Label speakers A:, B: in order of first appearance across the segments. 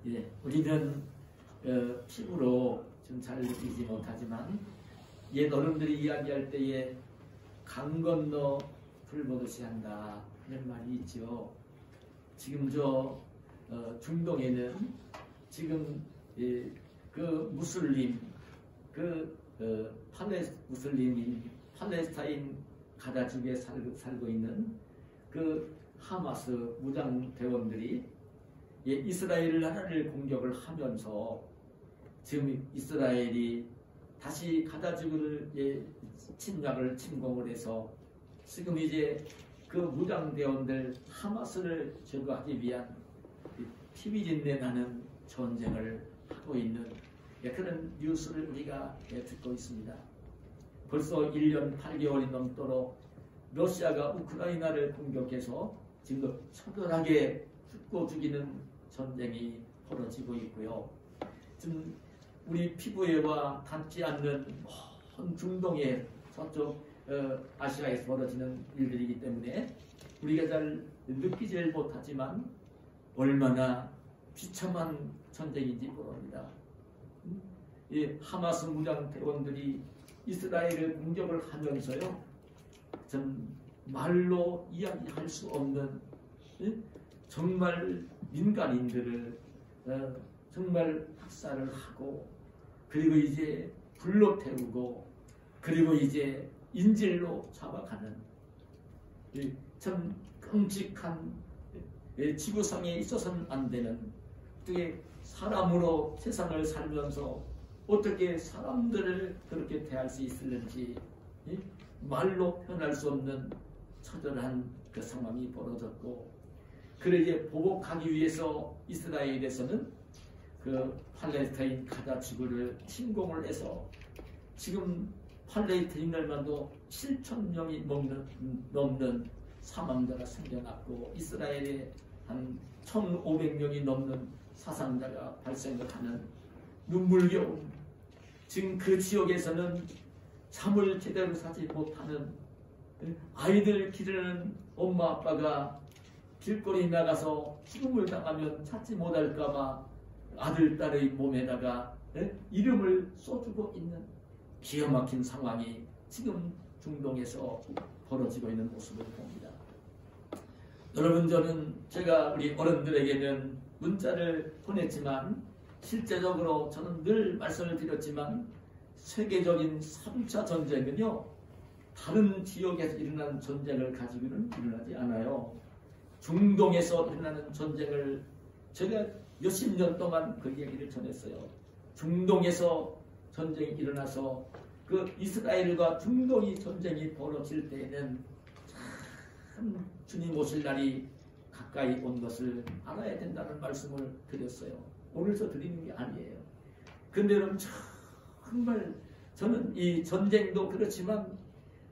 A: 예, 우리는 피부로 좀 잘 느끼지 못하지만 옛 어른들이 이야기할 때에 강 건너 불 보듯이 한다 하는 말이 있죠. 지금 중동에는 지금 그 무슬림 무슬림인 팔레스타인 가자 지구에 살고 있는 그 하마스 무장 대원들이 이스라엘 나라를 공격을 하면서 지금 이스라엘이 다시 가자 지구를 침공을 해서 지금 이제 그 무장 대원들 하마스를 제거하기 위한 피비린내 나는 전쟁을 하고 있는 그런 뉴스를 우리가 듣고 있습니다. 벌써 1년 8개월이 넘도록 러시아가 우크라이나를 공격해서 지금 처절하게 죽고 죽이는 전쟁이 벌어지고 있고요. 지금 우리 피부에와 닿지 않는 먼 중동의 저쪽 아시아에서 벌어지는 일들이기 때문에 우리가 잘 느끼질 못하지만 얼마나 비참한 전쟁인지 모릅니다. 하마스 무장 대원들이 이스라엘을 공격을 하면서요, 좀 말로 이야기할 수 없는 정말 민간인들을 정말 학살을 하고, 그리고 이제 불로 태우고, 그리고 이제 인질로 잡아가는 참 끔찍한 지구상에 있어서는 안 되는, 어떻게 사람으로 세상을 살면서 어떻게 사람들을 그렇게 대할 수 있을는지 말로 표현할 수 없는 처절한 그 상황이 벌어졌고, 그를 이제 보복하기 위해서 이스라엘에서는 그 팔레스타인 가자 지구를 침공을 해서 지금 팔레스타인들만도 7,000명이 넘는 사망자가 생겨났고, 이스라엘에 한 1,500명이 넘는 사상자가 발생을 하는 눈물겨운, 지금 그 지역에서는 잠을 제대로 자지 못하는 아이들 기르는 엄마 아빠가 길거리 나가서 죽음을 당하면 찾지 못할까봐 아들 딸의 몸에다가 이름을 써주고 있는 기가 막힌 상황이 지금 중동에서 벌어지고 있는 모습을 봅니다. 여러분, 제가 우리 어른들에게는 문자를 보냈지만 실제적으로 저는 늘 말씀을 드렸지만 세계적인 3차 전쟁은요, 다른 지역에서 일어나는 전쟁을 가지고는 일어나지 않아요. 중동에서 일어나는 전쟁을 제가 몇십 년 동안 그 얘기를 전했어요. 중동에서 전쟁이 일어나서 그 이스라엘과 중동이 전쟁이 벌어질 때에는 참 주님 오실 날이 가까이 온 것을 알아야 된다는 말씀을 드렸어요. 오늘서 드리는 게 아니에요. 근데 여러분, 정말 저는 이 전쟁도 그렇지만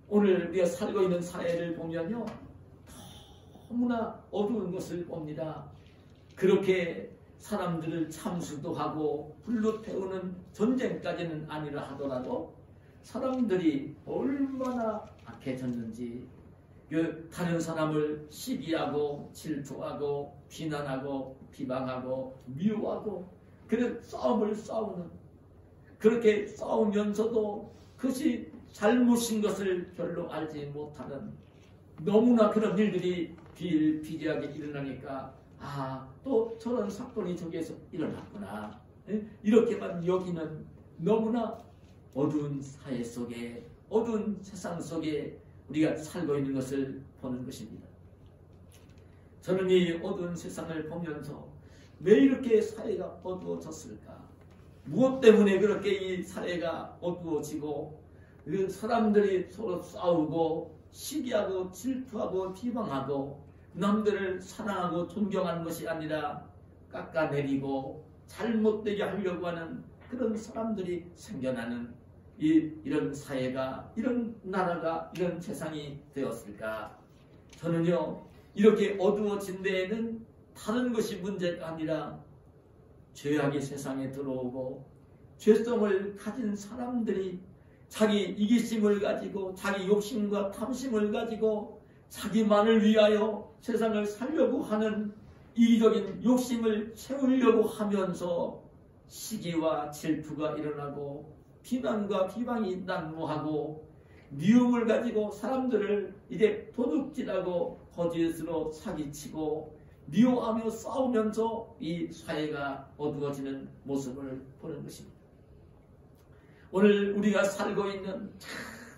A: 오늘 우리가 살고 있는 사회를 보면요, 너무나 어두운 것을 봅니다. 그렇게 사람들을 참수도 하고 불로 태우는 전쟁까지는 아니라 하더라도 사람들이 얼마나 악해졌는지, 다른 사람을 시기하고 질투하고 비난하고 비방하고 미워하고 그런 싸움을 싸우는, 그렇게 싸우면서도 그것이 잘못인 것을 별로 알지 못하는, 너무나 그런 일들이 비일비재하게 일어나니까 또 저런 사건이 저기에서 일어났구나, 이렇게만 여기는 너무나 어두운 사회 속에, 어두운 세상 속에 우리가 살고 있는 것을 보는 것입니다. 저는 이 어두운 세상을 보면서 왜 이렇게 사회가 어두워졌을까? 무엇 때문에 그렇게 이 사회가 어두워지고 사람들이 서로 싸우고 시기하고 질투하고 비방하고 남들을 사랑하고 존경하는 것이 아니라 깎아내리고 잘못되게 하려고 하는 그런 사람들이 생겨나는 이런 사회가, 이런 나라가, 이런 세상이 되었을까? 저는요, 이렇게 어두워진 데에는 다른 것이 문제가 아니라 죄악이 세상에 들어오고 죄성을 가진 사람들이 자기 이기심을 가지고 자기 욕심과 탐심을 가지고 자기만을 위하여 세상을 살려고 하는 이기적인 욕심을 채우려고 하면서 시기와 질투가 일어나고 비난과 비방이 난무하고 미움을 가지고 사람들을 이제 도둑질하고 거짓으로 사기치고 미워하며 싸우면서 이 사회가 어두워지는 모습을 보는 것입니다. 오늘 우리가 살고 있는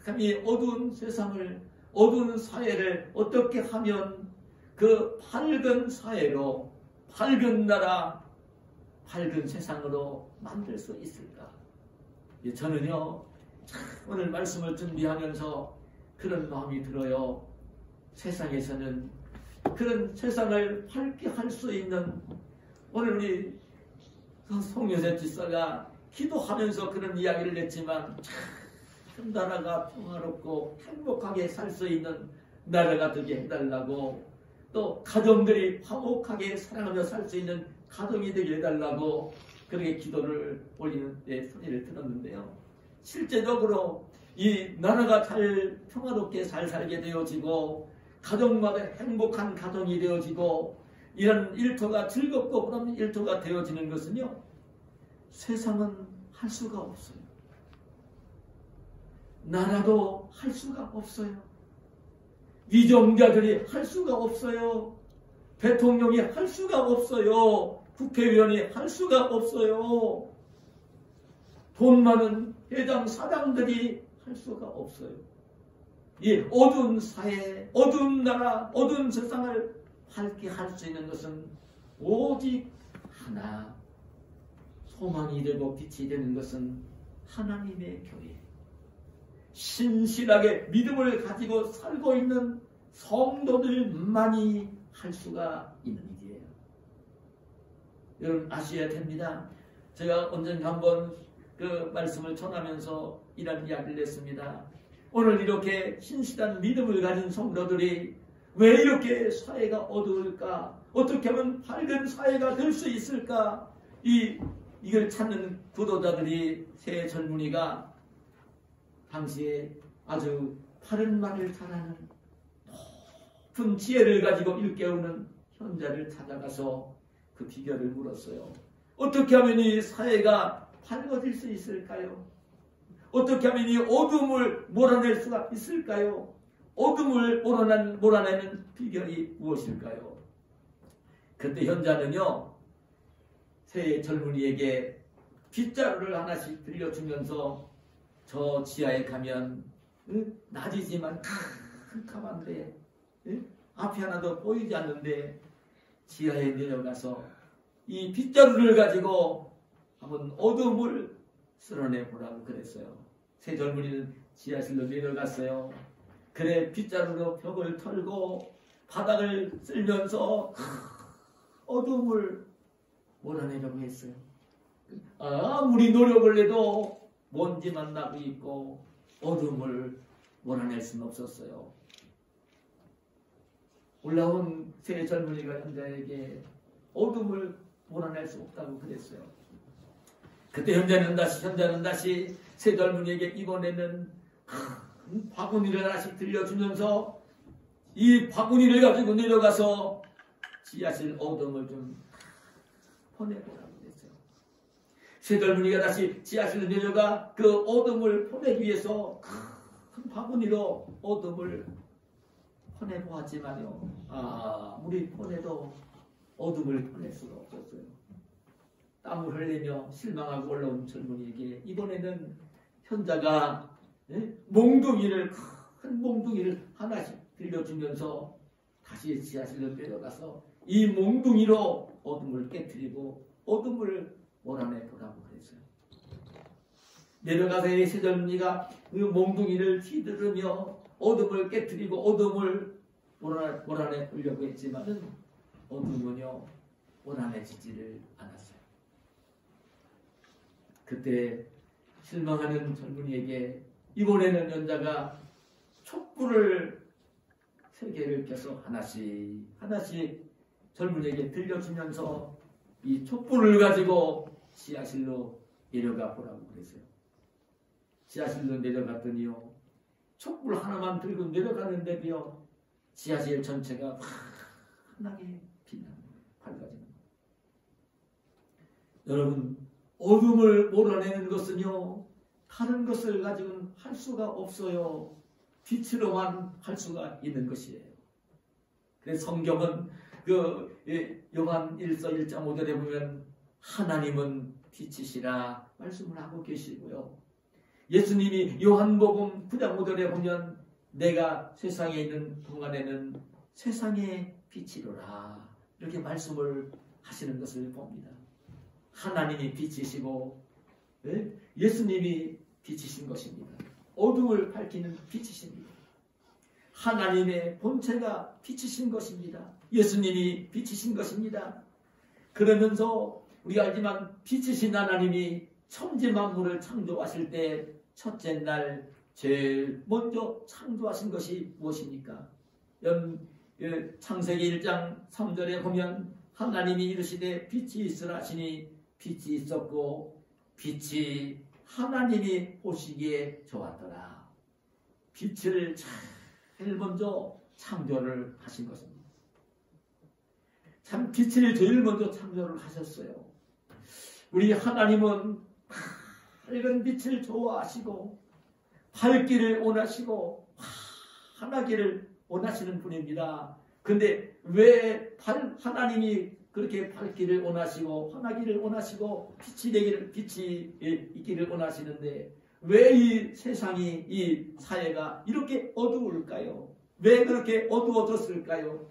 A: 참 이 어두운 세상을, 어두운 사회를 어떻게 하면 그 밝은 사회로, 밝은 나라, 밝은 세상으로 만들 수 있을까? 저는요, 오늘 말씀을 준비하면서 그런 마음이 들어요. 세상에서는 그런 세상을 밝게 할 수 있는, 오늘 우리 송요셉 집사가 기도하면서 그런 이야기를 했지만 참 나라가 평화롭고 행복하게 살 수 있는 나라가 되게 해달라고, 또 가정들이 화목하게 사랑하며 살 수 있는 가정이 되게 해달라고 그렇게 기도를 올리는 데 소리를 들었는데요. 실제적으로 이 나라가 잘 평화롭게 잘 살게 되어지고 가정마다 행복한 가정이 되어지고 이런 일터가 즐겁고 그런 일터가 되어지는 것은요, 세상은 할 수가 없어요. 나라도 할 수가 없어요. 위정자들이 할 수가 없어요. 대통령이 할 수가 없어요. 국회의원이 할 수가 없어요. 돈 많은 회장 사장들이 할 수가 없어요. 이 어두운 사회, 어두운 나라, 어두운 세상을 밝게 할 수 있는 것은 오직 하나, 소망이 되고 빛이 되는 것은 하나님의 교회, 신실하게 믿음을 가지고 살고 있는 성도들만이 할 수가 있는 일이에요. 여러분 아셔야 됩니다. 제가 언젠가 한번 그 말씀을 전하면서 이런 이야기를 했습니다. 오늘 이렇게 신실한 믿음을 가진 성도들이 왜 이렇게 사회가 어두울까? 어떻게 하면 밝은 사회가 될 수 있을까? 이걸 찾는 구도자들이, 새 젊은이가 당시에 아주 바른 말을 잘하는 높은 지혜를 가지고 일깨우는 현자를 찾아가서 그 비결을 물었어요. 어떻게 하면 이 사회가 밝아질 수 있을까요? 어떻게 하면 이 어둠을 몰아낼 수가 있을까요? 어둠을 몰아내는 비결이 무엇일까요? 그때 현자는요, 새 젊은이에게 빗자루를 하나씩 들려주면서 저 지하에 가면 낮이지만 캄캄한데 앞이 하나도 보이지 않는데 지하에 내려가서 이 빗자루를 가지고 한번 어둠을 쓸어내보라고 그랬어요. 새 젊은이는 지하실로 내려갔어요. 그래 빗자루로 벽을 털고 바닥을 쓸면서 어둠을 몰아내려고 했어요. 아무리 노력을 해도 먼지만 나고 있고 어둠을 몰아낼 수는 없었어요. 올라온 새 젊은이가 현자에게 어둠을 몰아낼 수 없다고 그랬어요. 그때 현자는 다시 새 젊은이에게 이번에는 큰 바구니를 하나씩 들려주면서 이 바구니를 가지고 내려가서 지하실 어둠을 좀 보내보라고 그랬어요. 새 젊은이가 다시 지하실로 내려가 그 어둠을 보내기 위해서 큰 바구니로 어둠을 보내보았지만요, 아무리 보내도 어둠을 보낼 수가 없었어요. 땀을 흘리며 실망하고 올라온 젊은이에게 이번에는 현자가 몽둥이를, 큰 몽둥이를 하나씩 들려주면서 다시 지하실로 내려가서 이 몽둥이로 어둠을 깨뜨리고 어둠을 몰아내보라고 그랬어요. 내려가서 이 새 젊은이가 그 몽둥이를 휘두르며 어둠을 깨뜨리고 어둠을 몰아내보려고 했지만은 어둠은요 몰아내지지를 않았어요. 그때 실망하는 젊은이에게 이번에는 연자가 촛불을 3개를 켜서 하나씩 젊은이에게 들려주면서 이 촛불을 가지고 지하실로 내려가 보라고 그랬어요. 지하실로 내려갔더니요, 촛불 하나만 들고 내려가는데도요 지하실 전체가 환하게 빛납니다. 밝은 여러분, 어둠을 몰아내는 것은요, 다른 것을 가지고는 할 수가 없어요. 빛으로만 할 수가 있는 것이에요. 그래서 성경은 요한 1서 1장 5절에 보면 하나님은 빛이시라 말씀을 하고 계시고요. 예수님이 요한복음 9장 5절에 보면 내가 세상에 있는 동안에는 세상의 빛이로라 이렇게 말씀을 하시는 것을 봅니다. 하나님이 빛이시고 예수님이 빛이신 것입니다. 어둠을 밝히는 빛이십니다. 하나님의 본체가 빛이신 것입니다. 예수님이 빛이신 것입니다. 그러면서 우리가 알지만 빛이신 하나님이 천지 만물을 창조하실 때 첫째 날 제일 먼저 창조하신 것이 무엇입니까? 창세기 1장 3절에 보면 하나님이 이르시되 빛이 있으라 하시니 빛이 있었고 빛이 하나님이 보시기에 좋았더라. 빛을 제일 먼저 창조를 하신 것입니다. 참 빛을 제일 먼저 창조를 하셨어요. 우리 하나님은 밝은 빛을 좋아하시고 밝기를 원하시고 환하기를 원하시는 분입니다. 근데 왜 하나님이 그렇게 밝기를 원하시고 환하기를 원하시고 빛이 있기를 원하시는데 왜 이 세상이 이 사회가 이렇게 어두울까요? 왜 그렇게 어두워졌을까요?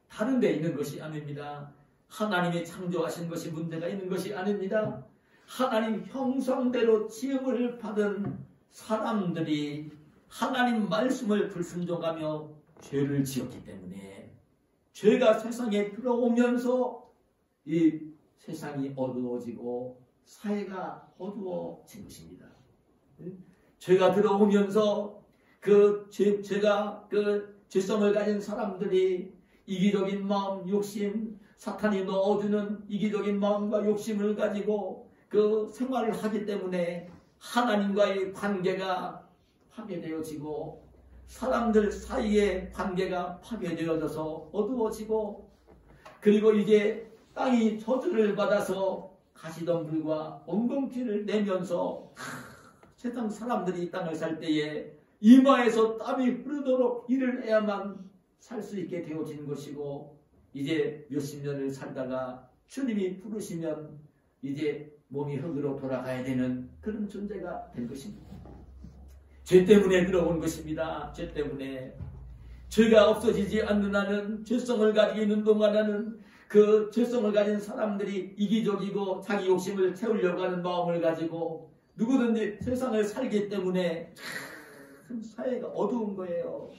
A: 다른 데 있는 것이 아닙니다. 하나님이 창조하신 것이 문제가 있는 것이 아닙니다. 하나님 형상대로 지음을 받은 사람들이 하나님 말씀을 불순종하며 죄를 지었기 때문에 죄가 세상에 들어오면서 이 세상이 어두워지고 사회가 어두워진 것입니다. 죄가 들어오면서 죄가 죄성을 가진 사람들이 이기적인 마음, 욕심, 사탄이 넣어주는 이기적인 마음과 욕심을 가지고 생활을 하기 때문에 하나님과의 관계가 파괴되어지고 사람들 사이의 관계가 파괴되어져서 어두워지고 그리고 이제 땅이 저주를 받아서 가시덤불과 엉겅퀴를 내면서 세상 사람들이 이 땅을 살 때에 이마에서 땀이 흐르도록 일을 해야만 살 수 있게 되어지는 것이고 이제 몇십 년을 살다가 주님이 부르시면 이제 몸이 흙으로 돌아가야 되는 그런 존재가 된 것입니다. 죄 때문에 들어온 것입니다. 죄 때문에. 죄가 없어지지 않는 한은 죄성을 가지고 있는 동안에는 그 죄성을 가진 사람들이 이기적이고 자기 욕심을 채우려고 하는 마음을 가지고 누구든지 세상을 살기 때문에 참 사회가 어두운 거예요.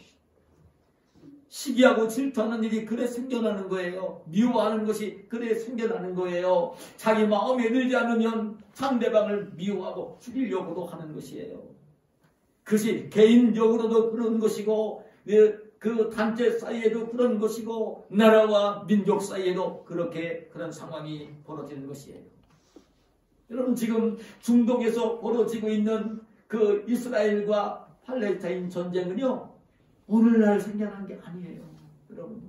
A: 시기하고 질투하는 일이 그래 생겨나는 거예요. 미워하는 것이 그래 생겨나는 거예요. 자기 마음에 들지 않으면 상대방을 미워하고 죽이려고도 하는 것이에요. 그것이 개인적으로도 그런 것이고 그 단체 사이에도 그런 것이고 나라와 민족 사이에도 그런 상황이 벌어지는 것이에요. 여러분 지금 중동에서 벌어지고 있는 그 이스라엘과 팔레스타인 전쟁은요 오늘날 생겨난 게 아니에요. 여러분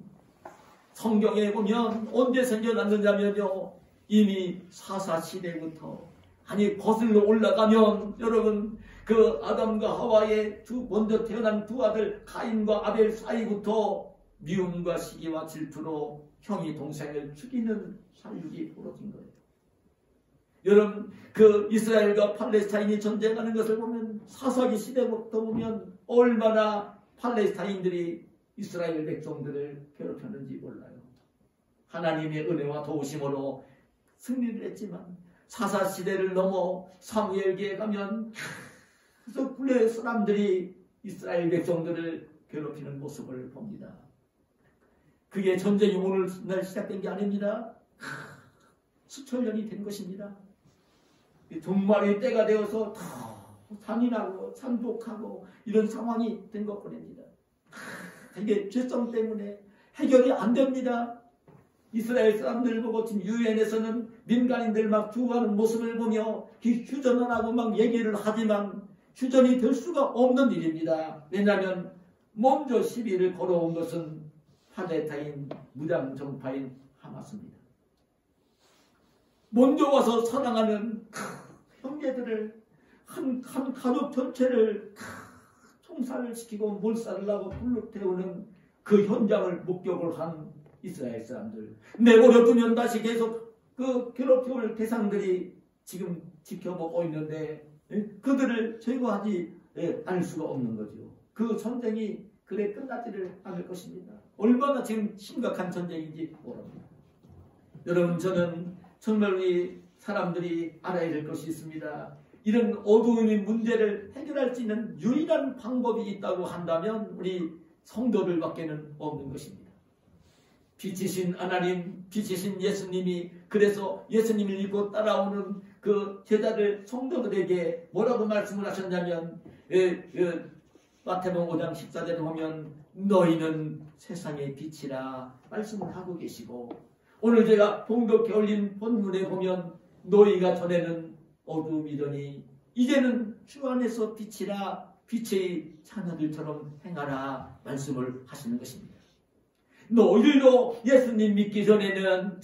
A: 성경에 보면 언제 생겨났느냐면요 이미 사사시대부터 거슬러 올라가면 여러분 그 아담과 하와의 먼저 태어난 두 아들 가인과 아벨 사이부터 미움과 시기와 질투로 형이 동생을 죽이는 살육이 벌어진 거예요. 여러분 그 이스라엘과 팔레스타인이 전쟁하는 것을 보면 사사기 시대부터 보면 얼마나 팔레스타인들이 이스라엘 백성들을 괴롭혔는지 몰라요. 하나님의 은혜와 도우심으로 승리를 했지만 사사시대를 넘어 사무엘기에 가면 그래서 굴레 사람들이 이스라엘 백성들을 괴롭히는 모습을 봅니다. 그게 전쟁이 오늘날 시작된 게 아닙니다. 수천 년이 된 것입니다. 종말의 때가 되어서 잔인하고 잔독하고 이런 상황이 된 것뿐입니다. 이게 죄성 때문에 해결이 안 됩니다. 이스라엘 사람들 보고 지금 유엔에서는 민간인들 막 죽어가는 모습을 보며 휴전을 하고 막 얘기를 하지만 휴전이 될 수가 없는 일입니다. 왜냐하면 먼저 시비를 걸어온 것은 팔레스타인 무장 정파인 하마스입니다. 먼저 와서 사랑하는 형제들을 한 가족 전체를 총살을 시키고 몰살을 하고 불로 태우는 그 현장을 목격을 한 이스라엘 사람들, 내버려 두면 다시 계속 그 괴롭힘을 대상들이 지금 지켜보고 있는데 그들을 제거하지 않을 수가 없는 거죠. 그 전쟁이 그래 끝나지를 않을 것입니다. 얼마나 지금 심각한 전쟁인지 모릅니다. 여러분, 저는 정말 우리 사람들이 알아야 될 것이 있습니다. 이런 어두움의 문제를 해결할 수 있는 유일한 방법이 있다고 한다면 우리 성도들밖에는 없는 것입니다. 빛이신 하나님, 빛이신 예수님이, 그래서 예수님을 믿고 따라오는 그 제자들 성도들에게 뭐라고 말씀을 하셨냐면, 마태복음 5장 14절에 보면 너희는 세상의 빛이라 말씀을 하고 계시고, 오늘 제가 봉독해 올린 본문에 보면 너희가 전에는 어두움이더니 이제는 주 안에서 빛이라 빛의 자녀들처럼 행하라 말씀을 하시는 것입니다. 너희들도 예수님 믿기 전에는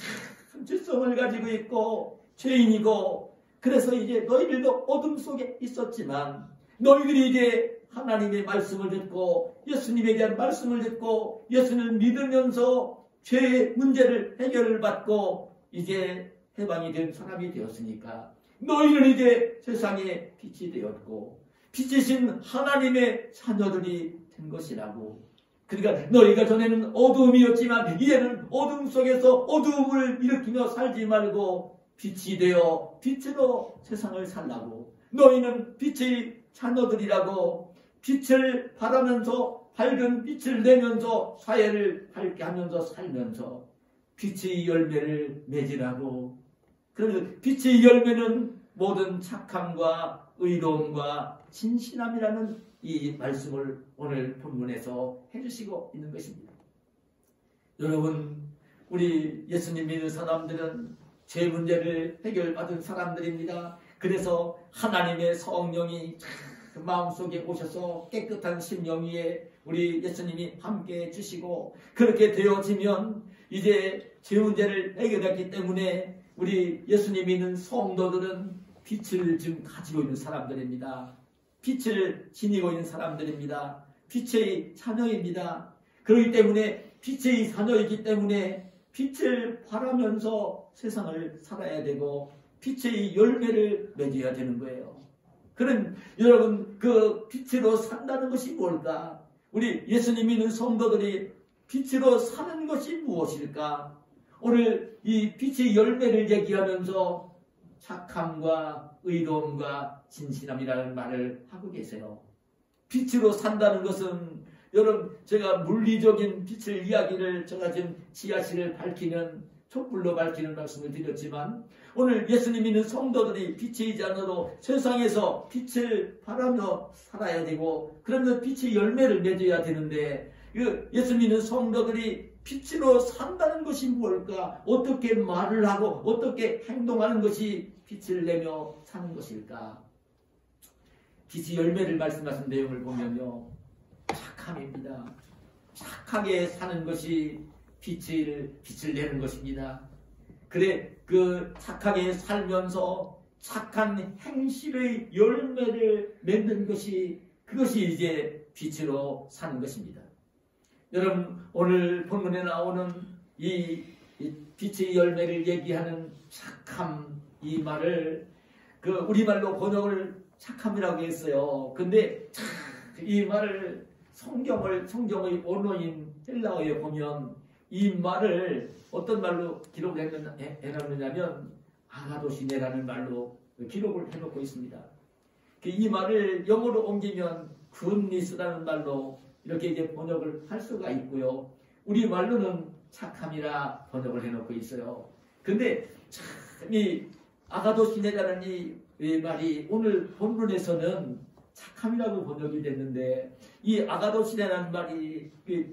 A: 참 죄성을 가지고 있고 죄인이고, 그래서 이제 너희들도 어둠 속에 있었지만 너희들이 이제 하나님의 말씀을 듣고 예수님에 대한 말씀을 듣고 예수님을 믿으면서 죄의 문제를 해결을 받고 이제 해방이 된 사람이 되었으니까 너희는 이제 세상의 빛이 되었고 빛이신 하나님의 자녀들이 된 것이라고. 그러니까 너희가 전에는 어두움이었지만 이제는 어둠 속에서 어두움을 일으키며 살지 말고 빛이 되어 빛으로 세상을 살라고. 너희는 빛의 자녀들이라고. 빛을 바라면서 밝은 빛을 내면서 사회를 밝게 하면서 살면서 빛의 열매를 맺으라고. 그래서 빛의 열매는 모든 착함과 의로움과 진실함이라는 이 말씀을 오늘 본문에서 해주시고 있는 것입니다. 여러분, 우리 예수님 믿는 사람들은 죄 문제를 해결받은 사람들입니다. 그래서 하나님의 성령이 마음속에 오셔서 깨끗한 심령 위에 우리 예수님이 함께 해주시고, 그렇게 되어지면 이제 죄 문제를 해결했기 때문에 우리 예수님 믿는 성도들은 빛을 지금 가지고 있는 사람들입니다. 빛을 지니고 있는 사람들입니다. 빛의 자녀입니다. 그렇기 때문에 빛의 자녀이기 때문에 빛을 바라면서 세상을 살아야 되고 빛의 열매를 맺어야 되는 거예요. 그럼 여러분, 그 빛으로 산다는 것이 뭘까? 우리 예수님 믿는 성도들이 빛으로 사는 것이 무엇일까? 오늘 이 빛의 열매를 얘기하면서 착함과 의로움과 진실함이라는 말을 하고 계세요. 빛으로 산다는 것은, 여러분, 제가 물리적인 빛을 이야기를 제가 지금 지하실을 밝히는 촛불로 밝히는 말씀을 드렸지만, 오늘 예수님 믿는 성도들이 빛의 자녀로 세상에서 빛을 바라며 살아야 되고, 그러면 빛의 열매를 맺어야 되는데, 예수 믿는 성도들이 빛으로 산다는 것이 무엇일까? 어떻게 말을 하고 어떻게 행동하는 것이 빛을 내며 사는 것일까? 빛의 열매를 말씀하신 내용을 보면요, 착함입니다. 착하게 사는 것이 빛을 내는 것입니다. 그래, 그 착하게 살면서 착한 행실의 열매를 맺는 것이, 그것이 이제 빛으로 사는 것입니다. 여러분, 오늘 본문에 나오는 이 빛의 열매를 얘기하는 착함, 이 말을 그 우리말로 번역을 착함이라고 했어요. 근데 이 말을 성경의 원어인 헬라어에 보면 이 말을 어떤 말로 기록을 해놨느냐면 아가도시네라는 말로 기록을 해놓고 있습니다. 이 말을 영어로 옮기면 굿니스라는 말로 이렇게 이제 번역을 할 수가 있고요. 우리 말로는 착함이라 번역을 해놓고 있어요. 근데 참 이 아가도시네라는 이 말이 오늘 본문에서는 착함이라고 번역이 됐는데, 이 아가도시네라는 말이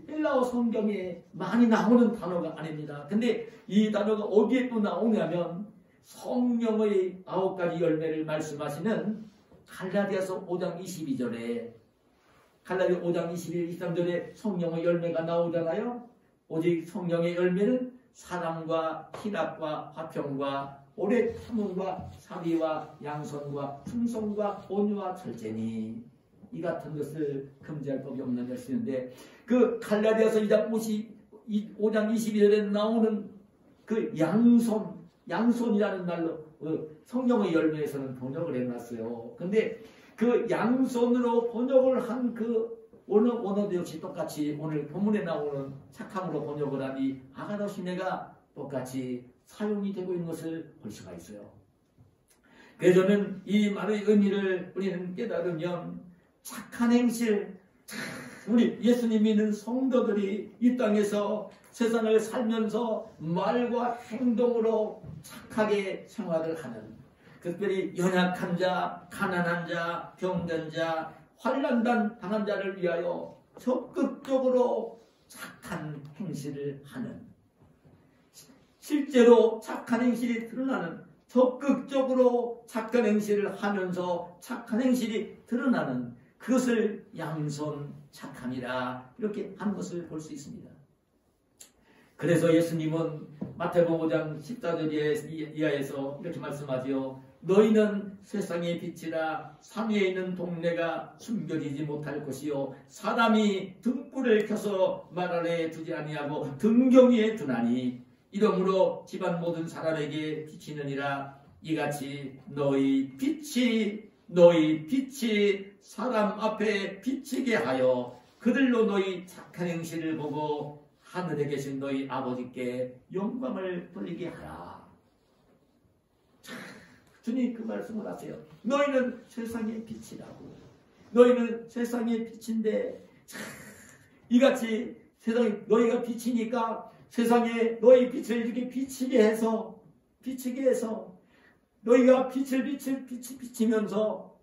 A: 헬라어 성경에 많이 나오는 단어가 아닙니다. 근데 이 단어가 어디에 또 나오냐면 성령의 9가지 열매를 말씀하시는 갈라디아서 5장 22절에, 갈라디아 5장 21, 23절에 성령의 열매가 나오잖아요. 오직 성령의 열매는 사랑과 희락과 화평과 오래 참음과 사비와 양선과 충성과 온유와 절제니 이 같은 것을 금지할 법이 없는 것이는데 그 갈라디아서 5장 22절에 나오는 그 양손이라는 말로 성경의 열매에서는 번역을 해놨어요. 근데 그 양손으로 번역을 한 그 원어도 역시 똑같이 오늘 본문에 나오는 착함으로 번역을 하니 아가더 시내가 똑같이 사용이 되고 있는 것을 볼 수가 있어요. 그래서 저는 이 말의 의미를 우리는 깨달으면 착한 행실, 우리 예수님 믿는 성도들이 이 땅에서 세상을 살면서 말과 행동으로 착하게 생활을 하는, 특별히 연약한 자, 가난한 자, 병든 자, 환난 당한 자를 위하여 적극적으로 착한 행실을 하는, 실제로 착한 행실이 드러나는, 적극적으로 착한 행실을 하면서 착한 행실이 드러나는 그것을 양손 착함이라 이렇게 하는 것을 볼 수 있습니다. 그래서 예수님은 마태복음 5장 14절 이하에서 이렇게 말씀하지요. 너희는 세상의 빛이라 산위에 있는 동네가 숨겨지지 못할 것이요 사람이 등불을 켜서 말 아래에 두지 아니하고 등경 위에 두나니 이러므로 집안 모든 사람에게 비치느니라. 이같이 너희 빛이 사람 앞에 비치게 하여 그들로 너희 착한 행실을 보고 하늘에 계신 너희 아버지께 영광을 돌리게 하라. 주님 그 말씀을 하세요. 너희는 세상의 빛이라고. 너희는 세상의 빛인데 이같이 세상에 너희가 빛이니까 세상에 너희 빛을 이렇게 비치게 해서 너희가 빛을 비치면서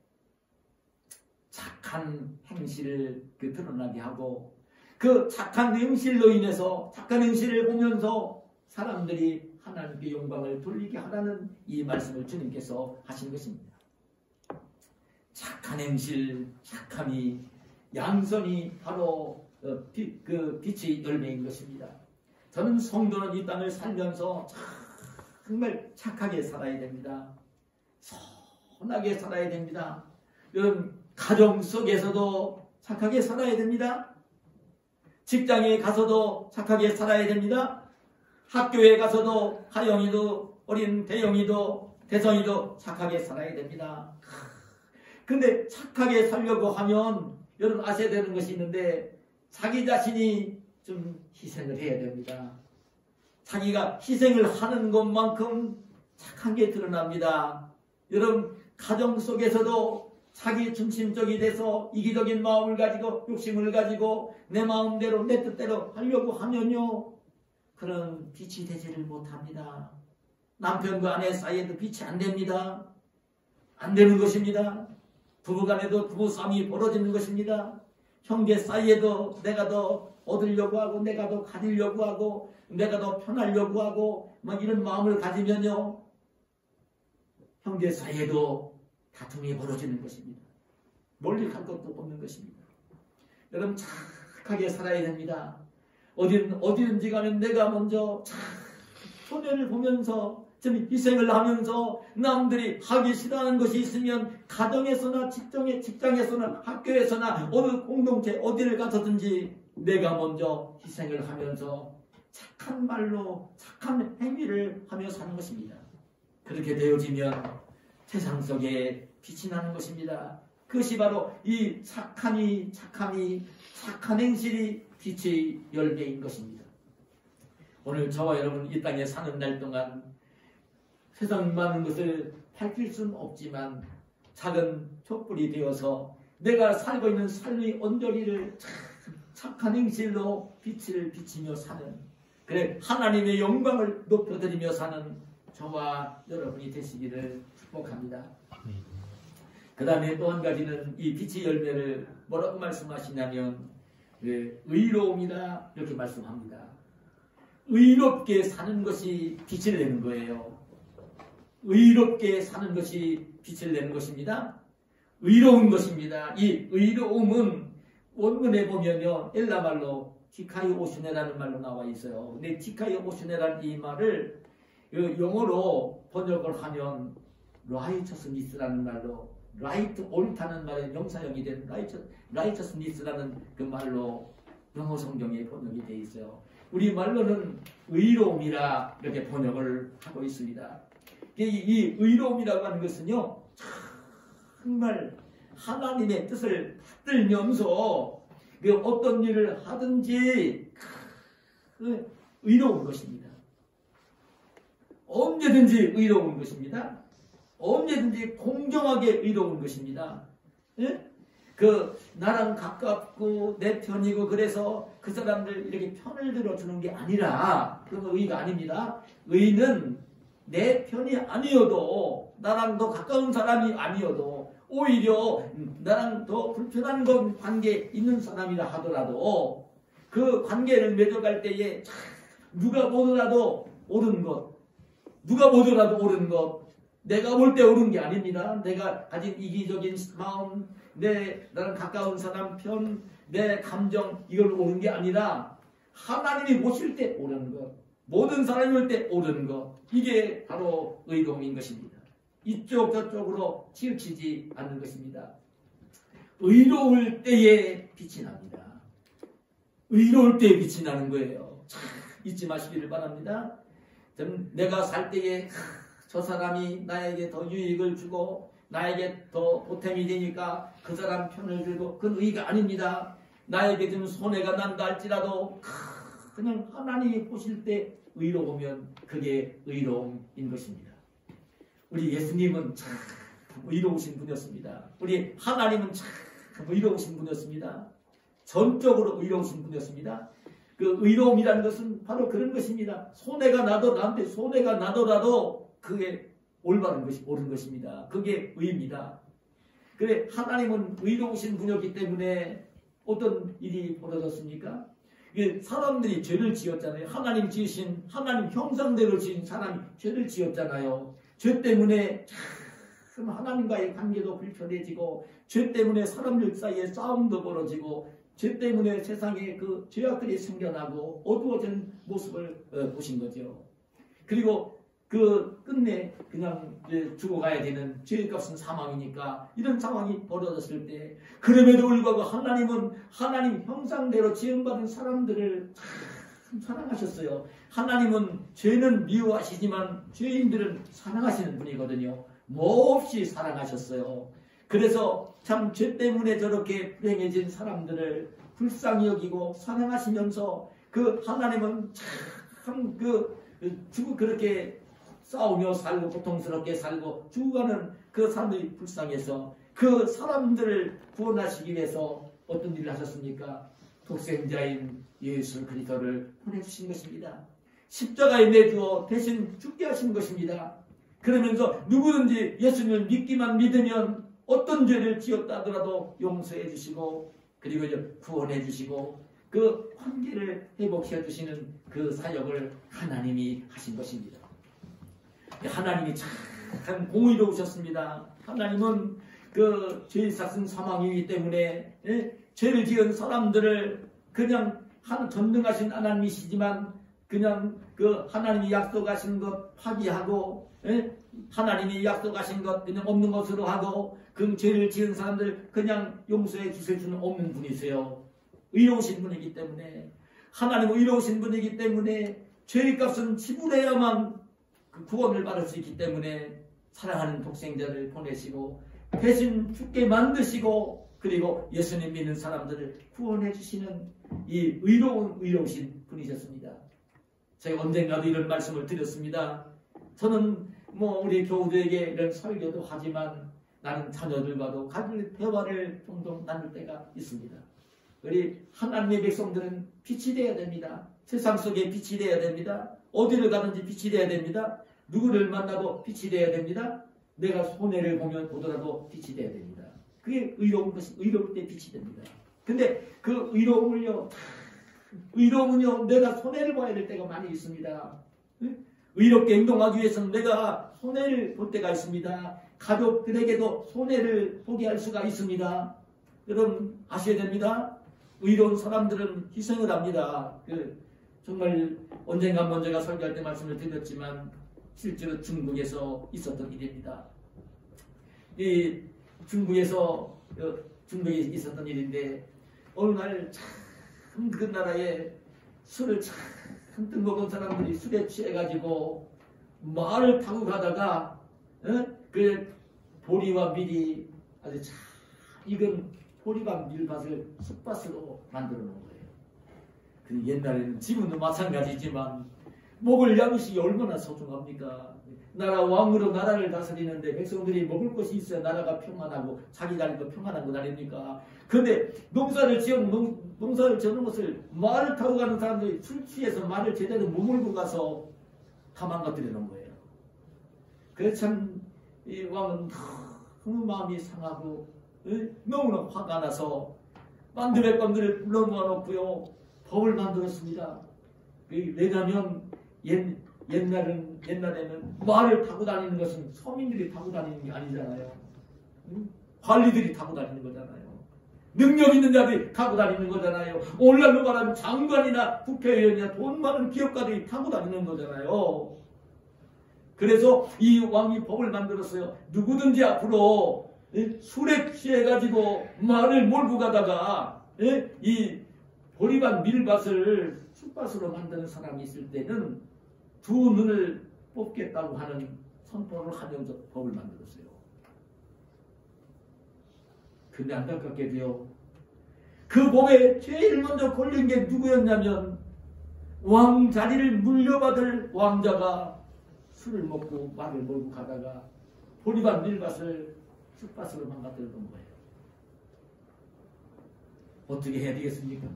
A: 착한 행실을 드러나게 하고 그 착한 행실로 인해서 착한 행실을 보면서 사람들이 하나님께 영광을 돌리게 하라는 이 말씀을 주님께서 하신 것입니다. 착한 행실, 착함이, 양선이 바로 그 빛의 열매인 것입니다. 저는 성도는 이 땅을 살면서 정말 착하게 살아야 됩니다. 선하게 살아야 됩니다. 여러분 가정 속에서도 착하게 살아야 됩니다. 직장에 가서도 착하게 살아야 됩니다. 학교에 가서도 하영이도 어린 대영이도 대성이도 착하게 살아야 됩니다. 근데 착하게 살려고 하면 여러분 아셔야 되는 것이 있는데 자기 자신이 좀 희생을 해야 됩니다. 자기가 희생을 하는 것만큼 착한 게 드러납니다. 여러분 가정 속에서도 자기 중심적이 돼서 이기적인 마음을 가지고 욕심을 가지고 내 마음대로 내 뜻대로 하려고 하면요 그런 빛이 되지를 못합니다. 남편과 아내 사이에도 빛이 안 됩니다. 안 되는 것입니다. 부부간에도 부부싸움이 벌어지는 것입니다. 형제 사이에도 내가 더 얻으려고 하고 내가 더 가지려고 하고 내가 더 편하려고 하고 막 이런 마음을 가지면요 형제 사이에도 다툼이 벌어지는 것입니다. 멀리 갈 것도 없는 것입니다. 여러분 착하게 살아야 됩니다. 어디든지 가면 내가 먼저 손해를 보면서 좀 희생을 하면서 남들이 하기 싫어하는 것이 있으면 가정에서나 직장에서나 학교에서나 어느 공동체 어디를 가서든지 내가 먼저 희생을 하면서 착한 말로 착한 행위를 하며 사는 것입니다. 그렇게 되어지면 세상 속에 빛이 나는 것입니다. 그것이 바로 이 착함이 착한 행실이 빛의 열매인 것입니다. 오늘 저와 여러분 이 땅에 사는 날 동안 세상 많은 것을 밝힐 수는 없지만 작은 촛불이 되어서 내가 살고 있는 삶의 언저리를 착한 행실로 빛을 비치며 사는 그래 하나님의 영광을 높여드리며 사는 저와 여러분이 되시기를 축복합니다. 그 다음에 또 한 가지는 이 빛의 열매를 뭐라고 말씀하시냐면 의로움이다 이렇게 말씀합니다. 의롭게 사는 것이 빛을 내는 거예요. 의롭게 사는 것이 빛을 내는 것입니다. 의로운 것입니다. 이 의로움은 원문에 보면요 엘라말로 티카이 오슈네라는 말로 나와 있어요. 근데 티카이 오슈네라는 이 말을 영어로 번역을 하면 righteousness라는 말로 right 옳다는 말의 명사형이 된 righteousness라는 그 말로 영어 성경에 번역이 되어 있어요. 우리 말로는 의로움이라 이렇게 번역을 하고 있습니다. 이 의로움이라고 하는 것은요, 정말 하나님의 뜻을 받들면서 어떤 일을 하든지 의로운 것입니다. 언제든지 의로운 것입니다. 언제든지 공정하게 의로운 것입니다. 예? 나랑 가깝고 내 편이고 그래서 그 사람들 이렇게 편을 들어주는 게 아니라 그건 의가 아닙니다. 의는 내 편이 아니어도 나랑 더 가까운 사람이 아니어도 오히려 나랑 더 불편한 관계에 있는 사람이라 하더라도 그 관계를 맺어갈 때에 누가 보더라도 옳은 것, 누가 보더라도 옳은 것, 내가 볼 때 옳은 게 아닙니다. 내가 가진 이기적인 마음, 나랑 가까운 사람 편, 내 감정, 이걸 옳은 게 아니라 하나님이 보실 때 옳은 것, 모든 사람이 볼 때 옳은 것, 이게 바로 의로움인 것입니다. 이쪽 저쪽으로 치우치지 않는 것입니다. 의로울 때에 빛이 납니다. 의로울 때에 빛이 나는 거예요. 잊지 마시기를 바랍니다. 내가 살 때에 저 사람이 나에게 더 유익을 주고 나에게 더 보탬이 되니까 그 사람 편을 들고 그건 의가 아닙니다. 나에게 좀 손해가 난다 할지라도 그냥 하나님이 보실 때 의로우면 그게 의로움인 것입니다. 우리 예수님은 참 의로우신 분이었습니다. 우리 하나님은 참 의로우신 분이었습니다. 전적으로 의로우신 분이었습니다. 그 의로움이라는 것은 바로 그런 것입니다. 손해가 나도 나한테 손해가 나더라도 그게 올바른 것이 옳은 것입니다. 그게 의입니다. 그래 하나님은 의로우신 분이었기 때문에 어떤 일이 벌어졌습니까? 사람들이 죄를 지었잖아요. 하나님 지으신 하나님 형상대로 지은 사람이 죄를 지었잖아요. 죄 때문에 참 하나님과의 관계도 불편해지고 죄 때문에 사람들 사이에 싸움도 벌어지고 죄 때문에 세상에 그 죄악들이 생겨나고 어두워진 모습을 보신 거죠. 그리고 끝내 그냥 죽어가야 되는 죄값은 사망이니까 이런 상황이 벌어졌을 때 그럼에도 불구하고 하나님은 하나님 형상대로 지음받은 사람들을 참 사랑하셨어요. 하나님은 죄는 미워하시지만 죄인들은 사랑하시는 분이거든요. 몹시 사랑하셨어요. 그래서 참 죄 때문에 저렇게 불행해진 사람들을 불쌍히 여기고 사랑하시면서 그 하나님은 참 그렇게 싸우며 살고 고통스럽게 살고 죽어가는 그 사람들이 불쌍해서 그 사람들을 구원하시기 위해서 어떤 일을 하셨습니까? 독생자인 예수 그리스도를 보내주신 것입니다. 십자가에 내주어 대신 죽게 하신 것입니다. 그러면서 누구든지 예수님을 믿으면 어떤 죄를 지었다 하더라도 용서해 주시고 그리고 구원해 주시고 그 관계를 회복시켜 주시는 그 사역을 하나님이 하신 것입니다. 하나님이 참 공의로우셨습니다. 하나님은 그 죄의 삭은 사망이기 때문에 죄를 지은 사람들을 그냥 전능하신 하나님이시지만 그냥 그 하나님이 약속하신 것 파기하고 하나님이 약속하신 것 그냥 없는 것으로 하고 그 죄를 지은 사람들 그냥 용서해 주실 수는 없는 분이세요. 의로우신 분이기 때문에 하나님은 의로우신 분이기 때문에 죄의 값은 지불해야만 그 구원을 받을 수 있기 때문에 사랑하는 독생자를 보내시고 대신 죽게 만드시고 그리고 예수님 믿는 사람들을 구원해 주시는 이 의로우신 분이셨습니다. 제가 언젠가도 이런 말씀을 드렸습니다. 저는 우리 교우들에게 이런 설교도 하지만 나는 자녀들과도 가질 대화를 종종 나눌 때가 있습니다. 우리 하나님의 백성들은 빛이 되어야 됩니다. 세상 속에 빛이 되어야 됩니다. 어디를 가든지 빛이 되어야 됩니다. 누구를 만나도 빛이 되어야 됩니다. 내가 손해를 보더라도 빛이 되어야 됩니다. 그게 의로운 것이 의로울 때 빛이 됩니다. 근데 그 의로움은요 내가 손해를 봐야 될 때가 많이 있습니다. 의롭게 행동하기 위해서는 내가 손해를 볼 때가 있습니다. 가족들에게도 손해를 보게 할 수가 있습니다. 여러분 아셔야 됩니다. 의로운 사람들은 희생을 합니다. 정말 언젠가 제가 설교할 때 말씀을 드렸지만 실제로 중국에서 있었던 일입니다. 이 중국에 있었던 일인데 어느 날 참 그 나라에 술을 잔뜩 먹은 사람들이 술에 취해가지고 말을 타고 가다가 그 보리와 밀이 아주 잘 익은 보리밥 밀밭을 쑥밭으로 만들어 놓은 거예요. 그 옛날에는 지금도 마찬가지지만 먹을 양식이 얼마나 소중합니까? 나라 왕으로 나라를 다스리는데 백성들이 먹을 것이 있어야 나라가 평안하고 자기 자리도 평안한 것 아닙니까? 그런데 농사를 지어놓은 것을 말을 타고 가는 사람들이 술 취해서 말을 제대로 못 몰고 가서 다 망가뜨려 놓은 거예요. 그래서 참 이 왕은 너무 마음이 상하고 너무나 화가 나서 만드의 건들을 불러 모아놓고요 법을 만들었습니다. 왜냐하면 옛날에는 말을 타고 다니는 것은 서민들이 타고 다니는 게 아니잖아요. 관리들이 타고 다니는 거잖아요. 능력 있는 자들이 타고 다니는 거잖아요. 오늘날로 말하면 장관이나 국회의원이나 돈 많은 기업가들이 타고 다니는 거잖아요. 그래서 이 왕이 법을 만들었어요. 누구든지 앞으로 술에 취해가지고 말을 몰고 가다가 이 보리밭 밀밭을 쑥밭으로 만드는 사람이 있을 때는 두 눈을 뽑겠다고 하는 선포를 하면서 법을 만들었어요. 근데 안타깝게도요. 그 법에 제일 먼저 걸린 게 누구였냐면 왕 자리를 물려받을 왕자가 술을 먹고 말을 몰고 가다가 보리밭 밀밭을 쑥밭으로 망가뜨려 놓은 거예요. 어떻게 해야 되겠습니까?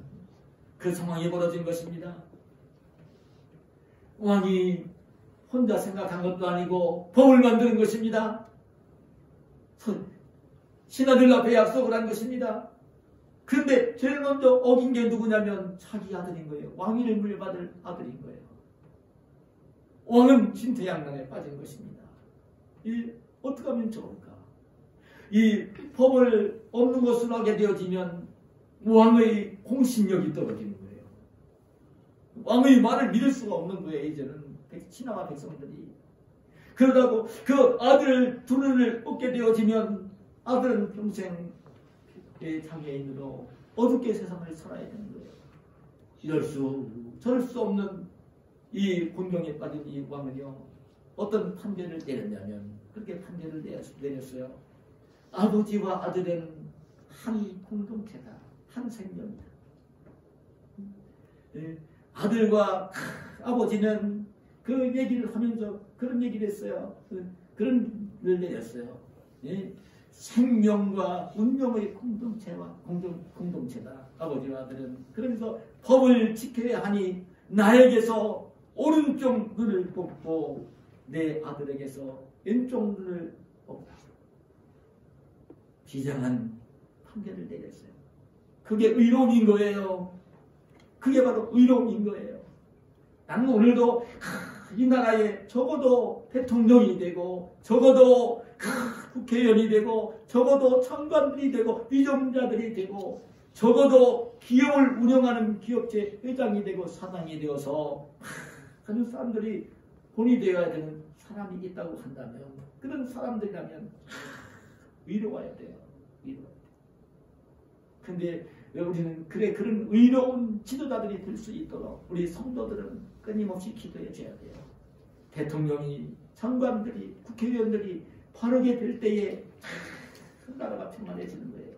A: 그 상황이 벌어진 것입니다. 왕이 혼자 생각한 것도 아니고 법을 만드는 것입니다. 신하들 앞에 약속을 한 것입니다. 그런데 제일 먼저 어긴 게 누구냐면 자기 아들인 거예요. 왕위를 물려받을 아들인 거예요. 왕은 진퇴양난에 빠진 것입니다. 어떻게 하면 좋을까? 이 법을 없는 것으로 하게 되어지면 왕의 공신력이 떨어지는 거예요. 왕의 말을 믿을 수가 없는 거예요. 이제는 신하와 백성들이. 그러다고 그 아들 두 눈을 얻게 되어지면 아들은 평생 장애인으로 어둡게 세상을 살아야 되는 거예요. 저럴 수 없는 이 곤경에 빠진 이 왕은요 어떤 판결을 내렸냐면 그렇게 판결을 내렸어요. 아버지와 아들은 한 공동체다. 한 생명이다. 아들과 아버지는 그 얘기를 하면서 그런 얘기를 했어요. 그런 를 내렸어요. 생명과 운명의 공동체다. 아버지와 아들은. 그러면서 법을 지켜야 하니 나에게서 오른쪽 눈을 뽑고 내 아들에게서 왼쪽 눈을 뽑고 비장한 판결을 내렸어요. 그게 의로움인 거예요. 그게 바로 의로움인 거예요. 나는 오늘도 이 나라에 적어도 대통령이 되고 적어도 국회의원이 되고 적어도 장관들이 되고 위정자들이 되고 적어도 기업을 운영하는 기업체 회장이 되고 사장이 되어서 그런 사람들이 본이 되어야 되는 사람이 있다고 한다면 그런 사람들이라면 위로와야 돼요. 위로와야 돼요. 근데 우리는 그런 의로운 지도자들이 될 수 있도록 우리 성도들은 끊임없이 기도해 줘야 돼요. 대통령이 장관들이 국회의원들이 바르게 될 때에 나라가 평안해지는 거예요.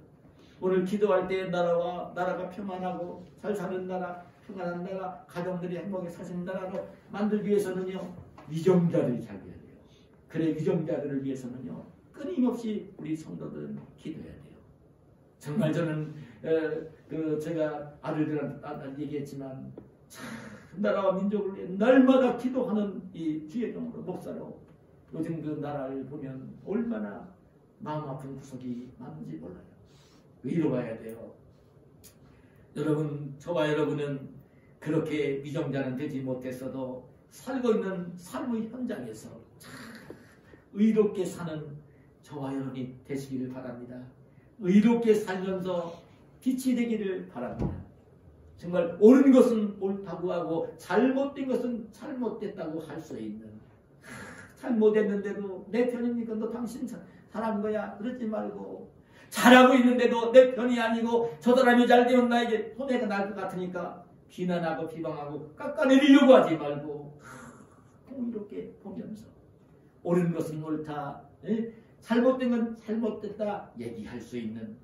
A: 오늘 기도할 때 나라가 평안하고 잘 사는 나라, 평안한 나라, 가정들이 행복하게 사시는 나라로 만들기 위해서는요 위정자들이 잘 돼야 돼요. 그래 위정자들을 위해서는요 끊임없이 우리 성도들은 기도해야 돼요. 정말 저는 제가 아들들한테 얘기했지만 참 나라와 민족을 위해 날마다 기도하는 이 주의 종으로 목사로 요즘 그 나라를 보면 얼마나 마음 아픈 구석이 많은지 몰라요. 위로해야 돼요. 여러분, 저와 여러분은 그렇게 위정자는 되지 못했어도 살고 있는 삶의 현장에서 참 의롭게 사는 저와 여러분이 되시기를 바랍니다. 의롭게 살면서 빛이 되기를 바랍니다. 정말 옳은 것은 옳다고 하고 잘못된 것은 잘못됐다고 할 수 있는 잘못했는데도 내 편이니까 너 당신 잘한 거야. 그러지 말고 잘하고 있는데도 내 편이 아니고 저 사람이 잘 되면 나에게 손해가 날 것 같으니까 비난하고 비방하고 깎아내리려고 하지 말고 이렇게 보면서 옳은 것은 옳다, 잘못된 건 잘못됐다 얘기할 수 있는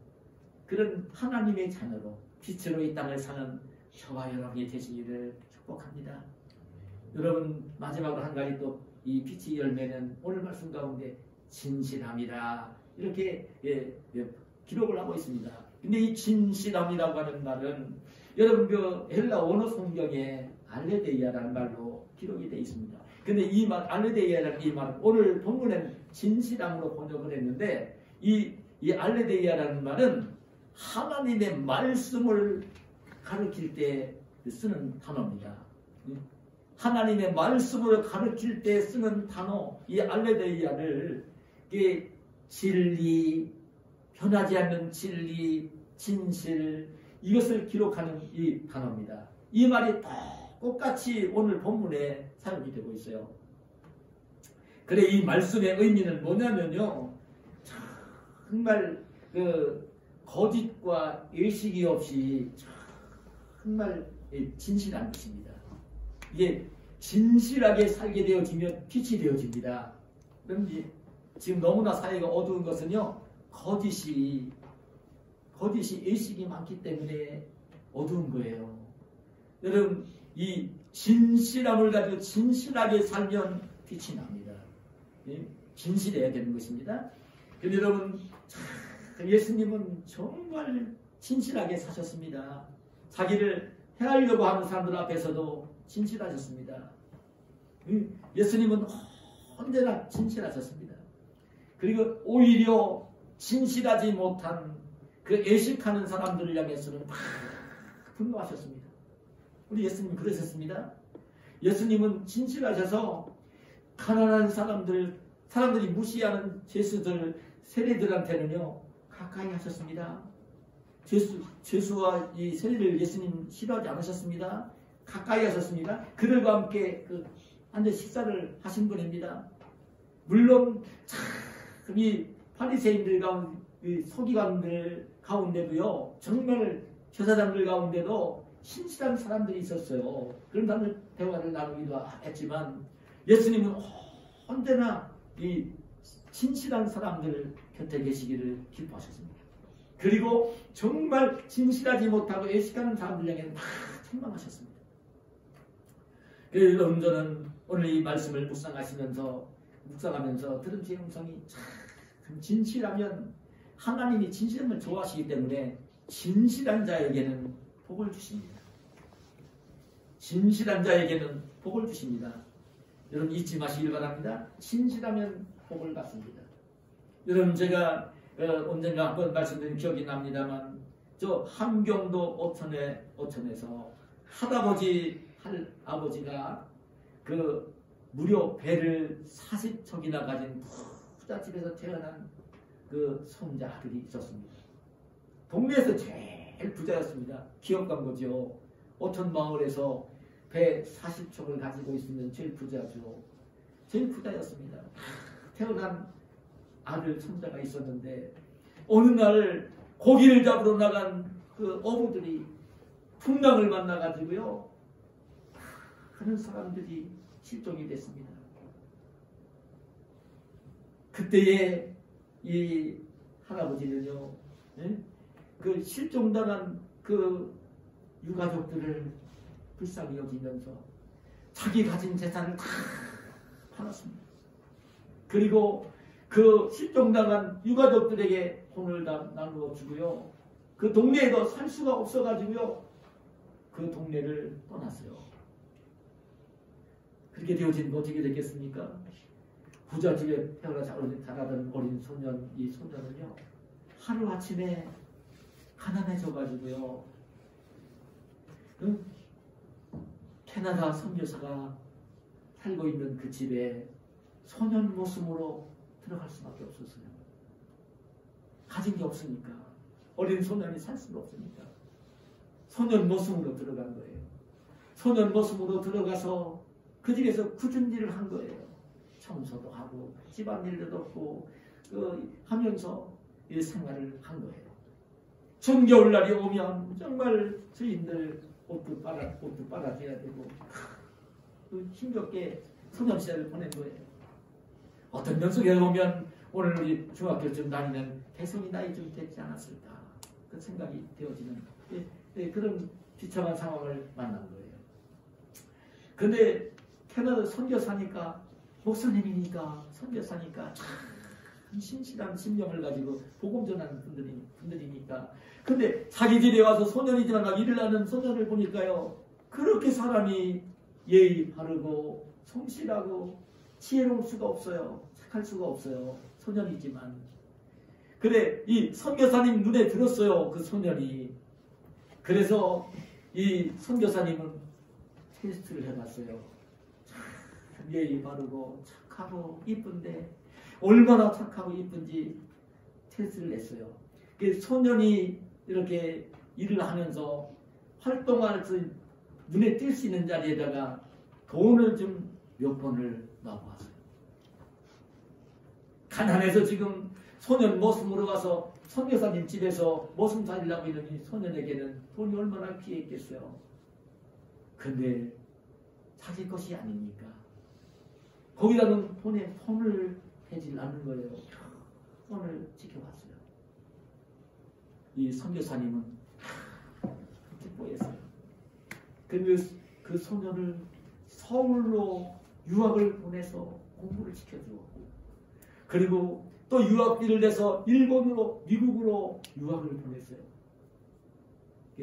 A: 그런 하나님의 자녀로 빛으로 이 땅을 사는 저와 여러분이 되시기를 축복합니다. 여러분 마지막으로 한 가지 또 이 빛의 열매는 오늘 말씀 가운데 진실함이라 이렇게 기록을 하고 있습니다. 근데 이 진실함이라고 하는 말은 여러분 그 헬라 원어 성경에 알레데이아라는 말로 기록이 되어 있습니다. 근데 이 말 알레데이아라는 이 말은 오늘 본문에는 진실함으로 번역을 했는데 이 알레데이아라는 말은 하나님의 말씀을 가르칠 때 쓰는 단어입니다. 하나님의 말씀을 가르칠 때 쓰는 단어 이 알레데이아를 진리, 변하지 않는 진리, 진실 이것을 기록하는 이 단어입니다. 이 말이 똑같이 오늘 본문에 사용이 되고 있어요. 그래 이 말씀의 의미는 뭐냐면요. 정말 그 거짓과 일식이 없이 정말 진실한 것입니다. 이게 진실하게 살게 되어지면 빛이 되어집니다. 그럼 지금 너무나 사회가 어두운 것은요. 거짓이 일식이 많기 때문에 어두운 거예요. 여러분 이 진실함을 가지고 진실하게 살면 빛이 납니다. 진실해야 되는 것입니다. 그런데 여러분 예수님은 정말 진실하게 사셨습니다. 자기를 해하려고 하는 사람들 앞에서도 진실하셨습니다. 예수님은 언제나 진실하셨습니다. 그리고 오히려 진실하지 못한 그 애식하는 사람들을 향해서는 막 분노하셨습니다. 우리 예수님 그러셨습니다. 예수님은 진실하셔서 가난한 사람들이 무시하는 죄수들, 세리들한테는요 가까이 하셨습니다. 죄수와 이 세리를 예수님 싫어하지 않으셨습니다. 가까이 하셨습니다. 그들과 함께 앉아 식사를 하신 분입니다. 물론 참 이 바리새인들 가운데, 이 서기관들 가운데도요 정말 제사장들 가운데도 신실한 사람들이 있었어요. 그런 사람들 대화를 나누기도 했지만 예수님은 언제나 이 진실한 사람들 곁에 계시기를 기뻐하셨습니다. 그리고 정말 진실하지 못하고 애식하는 사람들 향해 다 책망하셨습니다. 여러분 저는 오늘 이 말씀을 묵상하면서 들은 제 음성이 참 진실하면 하나님이 진실함을 좋아하시기 때문에 진실한 자에게는 복을 주십니다. 진실한 자에게는 복을 주십니다. 여러분 잊지 마시길 바랍니다. 진실하면 복을 받습니다. 여러분 제가 언젠가 한번 말씀드린 기억이 납니다만 저 함경도 어천에서 할아버지가 그 무려 배를 40척이나 가진 부잣집에서 태어난 그 손자 아들이 있었습니다. 동네에서 제일 부자였습니다. 기업가인 거죠. 어천 마을에서 배 40척을 가지고 있으면 제일 부자죠. 제일 부자였습니다. 태어난 아들 손자가 있었는데 어느 날 고기를 잡으러 나간 그 어부들이 풍랑을 만나가지고요 많은 사람들이 실종이 됐습니다. 그때에 이 할아버지는요 그 실종당한 그 유가족들을 불쌍히 여기면서 자기 가진 재산을 다 팔았습니다. 그리고 그 실종당한 유가족들에게 돈을 다 나누어 주고요. 그 동네에도 살 수가 없어가지고요. 그 동네를 떠났어요. 그렇게 되어진 어떻게 됐겠습니까? 부잣집에 태어나서 자라던 어린 이 소년은요. 하루아침에 가난해져가지고요. 캐나다 선교사가 살고 있는 그 집에 소년 모습으로 들어갈 수밖에 없었어요. 가진 게 없으니까. 어린 소년이 살 수가 없으니까. 소년 모습으로 들어간 거예요. 소년 모습으로 들어가서 그 집에서 굳은 일을 한 거예요. 청소도 하고 집안일도 돕고 하면서 이 생활을 한 거예요. 정겨울날이 오면 정말 주인들 옷도 빨아줘야 되고 힘겹게 소년시절을 보낸 거예요. 어떤 명석에 보면 오늘 우리 중학교쯤 다니는 대성이 나이 좀 됐지 않았을까 그 생각이 되어지는 그런 비참한 상황을 만난 거예요. 근데 캐나다 선교사니까 목사님이니까 선교사니까 참 신실한 심령을 가지고 복음 전하는 분들이니까 근데 자기 집에 와서 소년이지만 막 일을 하는 소년을 보니까요 그렇게 사람이 예의 바르고 성실하고 지혜로울 수가 없어요. 착할 수가 없어요. 소년이지만 그래 이 선교사님 눈에 들었어요. 그 소년이. 그래서 이 선교사님은 테스트를 해봤어요. 참 예의 바르고 착하고 이쁜데 얼마나 착하고 이쁜지 테스트를 냈어요. 그 소년이 이렇게 일을 하면서 활동하면서 눈에 띌 수 있는 자리에다가 돈을 좀 몇 번을 놔보았어요. 가난해서 지금 소년 모습으로 가서 선교사님 집에서 모습 살리려고 있는 이 소년에게는 돈이 얼마나 귀했겠어요. 근데 자기 것이 아니니까 거기다는 돈에 손을 대질 않는 거예요. 손을 지켜봤어요. 이 선교사님은 기뻐했어요. 그 소년을 서울로 유학을 보내서 공부를 시켜주었고 그리고 또 유학비를 내서 일본으로 미국으로 유학을 보냈어요.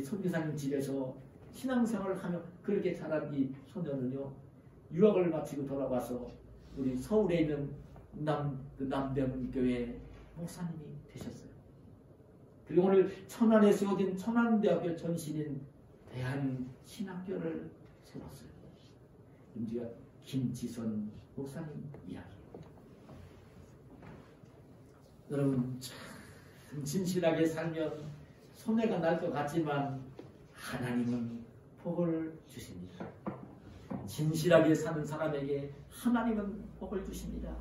A: 선교사님 집에서 신앙생활을 하며 그렇게 자란 이 소년은요 유학을 마치고 돌아와서 우리 서울에 있는 남대문교회 목사님이 되셨어요. 그리고 오늘 천안에 세워진 천안대학교 전신인 대한신학교를 세웠어요. 임지가 김지선 목사님 이야기. 여러분 참 진실하게 살면 손해가 날 것 같지만 하나님은 복을 주십니다. 진실하게 사는 사람에게 하나님은 복을 주십니다.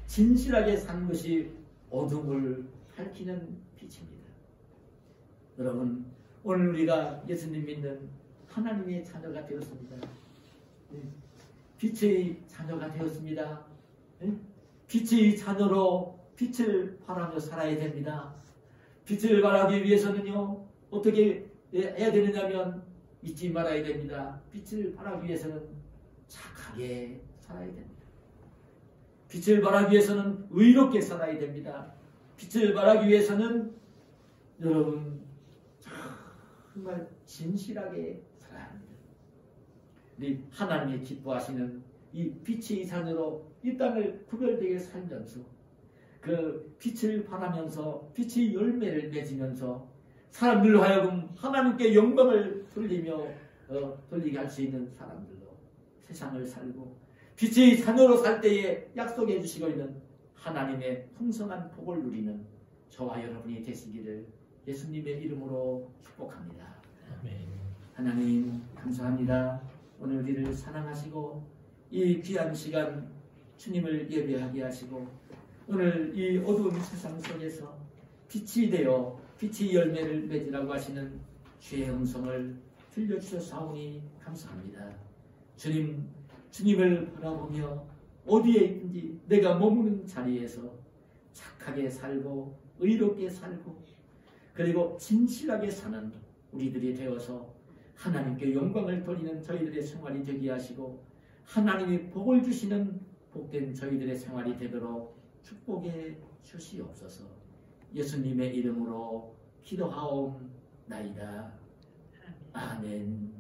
A: 진실하게 사는 것이 어둠을 밝히는 빛입니다. 여러분 오늘 우리가 예수님 믿는 하나님의 자녀가 되었습니다. 빛의 자녀가 되었습니다. 빛의 자녀로 빛을 발하며 살아야 됩니다. 빛을 발하기 위해서는요 어떻게 해야 되느냐면 잊지 말아야 됩니다. 빛을 발하기 위해서는 착하게 살아야 됩니다. 빛을 발하기 위해서는 의롭게 살아야 됩니다. 빛을 발하기 위해서는 여러분 정말 진실하게 살아야 합니다. 우리 하나님의 기뻐하시는 이 빛의 자녀로 이 땅을 구별되게 살면서 그 빛을 발하면서 빛의 열매를 맺으면서 사람들로 하여금 하나님께 영광을 돌리게 할 수 있는 사람들로 세상을 살고 빛의 자녀로 살 때에 약속해 주시고 있는 하나님의 풍성한 복을 누리는 저와 여러분이 되시기를 예수님의 이름으로 축복합니다. 아멘. 하나님 감사합니다. 오늘 우리를 사랑하시고 이 귀한 시간 주님을 예배하게 하시고 오늘 이 어두운 세상 속에서 빛이 되어 빛의 열매를 맺으라고 하시는 주의 음성을 들려주셔사오니 감사합니다. 주님을 바라보며 어디에 있든지 내가 머무는 자리에서 착하게 살고 의롭게 살고 그리고 진실하게 사는 우리들이 되어서 하나님께 영광을 돌리는 저희들의 생활이 되게 하시고 하나님이 복을 주시는 복된 저희들의 생활이 되도록 축복해 주시옵소서. 예수님의 이름으로 기도하옵나이다. 아멘.